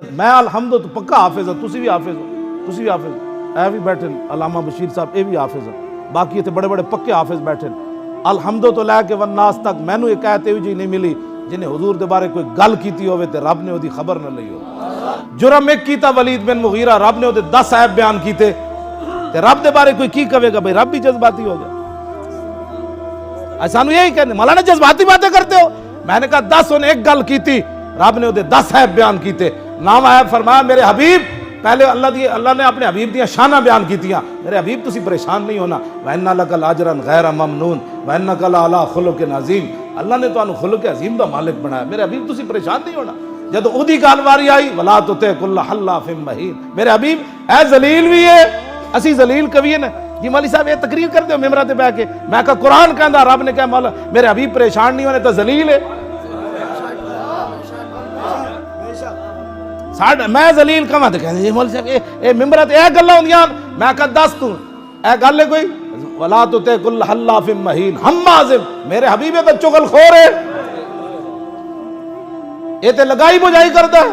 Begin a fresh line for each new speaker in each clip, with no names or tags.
میں الحمد تو پکا حافظ ہوں، تسی بھی حافظ ہو، تسی بھی حافظ ہو، اے بھی بیٹھے علامہ بشیر صاحب اے بھی حافظ ہو، باقی اتنے بڑے بڑے پکے حافظ بیٹھے الحمد تو لے کے والناس تک مینوں ایک آیت جی نہیں ملی جنہیں حضور دے بارے کوئی گل کیتی ہوئے تے رب نے وہ دی خبر نہ لئی ہو۔ جرم ایک کیتا ولید بن مغیرہ، رب نے وہ دے 10 عیب بیان کیتے تے رب دے بارے کوئی کی کہے گا بھئی رب بھی جذباتی ہو گیا۔ سانو یہی کہنے مولانا جذباتی باتیں کرتے ہو، میں نے کہا 10 انہیں ایک گل کیتی، رب نے وہ دے 10 عیب بیان کیتے۔ نام عیب فرمایا میرے حبیب، پہلے اللہ نے اپنے حبیب دیا شانہ بیان کیتیاں، میرے حبیب تسی پریشان نہیں ہونا، وَإِنَّ لَكَ لَأَجْرًا غَيْرَ مَمْنُونَ وَإِنَّكَ لَعَلَىٰ خُلُقٍ عَظِيمٍ، اللہ نے تو انہوں خلق عظیم دا مالک بنایا، میرے حبیب تسی پریشان نہیں ہونا۔ جب اودی گل واری آئی وَلَا تُطِعْ كُلَّ حَلَّافٍ مَّهِينٍ، میرے حبیب اے ذلیل بھی ہے، اسی ذلیل کبھی ہے نا جی مولوی صاحب یہ تقریر کرتے ہو ممبر تے بیٹھ کے، میں کہا قرآن کہندا رب نے کہا مولا میرے حبیب پریشان نہیں ہونے تو ذلیل ہے، میں ذلیل کہاں تے کہندے جی مولوی صاحب اے ممبر تے اے گلاں ہوندیاں، میں کہا دس تو اے گل ہے کوئی ولا تطع کل حلاف مہین حماز، میرے حبیب تے چغل خور ہے، اے تے لگائی بجائی کردا ہے،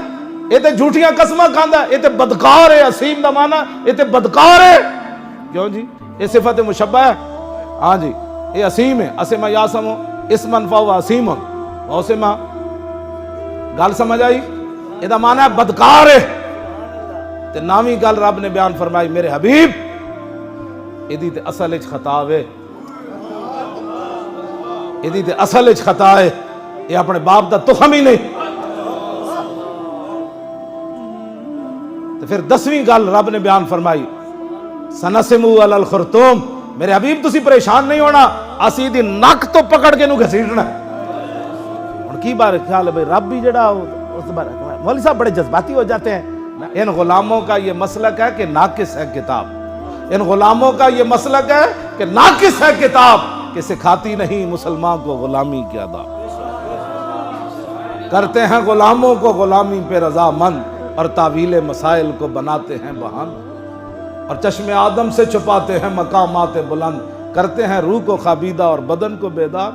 اے تے جھوٹیاں قسماں کھاندا ہے، اے تے بدکار ہے، اسیم دا معنی اے تے بدکار ہے، کیوں جی یہ صفت مشبہ ہے، ہاں جی یہ اسیم ہے، اسما یاسم اسمن فہو اسیم اسما، گل سمجھ آئی، یہ دا معنی ہے بدکار ہے، تے نامی گل رب نے بیان فرمائی میرے حبیب ایدی تے اصل اچ خطا ہے، ایدی تے اصل اچ خطا ہے، یہ اپنے باپ دا تخم ہی نہیں۔ تو پھر 10ویں گل رب نے بیان فرمائی سنسمو علی الخرطوم، میرے حبیب تسی پریشان نہیں ہونا، اسی دی نک تو پکڑ کے نو گھسیٹنا ہے۔ ان کی بار خیال ہے بھئی رب بھی جڑا اس بار مولوی صاحب بڑے جذباتی ہو جاتے ہیں، ان غلاموں کا یہ مسلک ہے کہ ناقص ہے کتاب، ان غلاموں کا یہ مسلک ہے کہ ناقص ہے کتاب کہ سکھاتی نہیں مسلمان کو غلامی کی آداب، کرتے ہیں غلاموں کو غلامی پہ رضامند اور تعویل مسائل کو بناتے ہیں بہان، اور چشم آدم سے چھپاتے ہیں مقامات بلند، کرتے ہیں روح کو خابیدہ اور بدن کو بیدار۔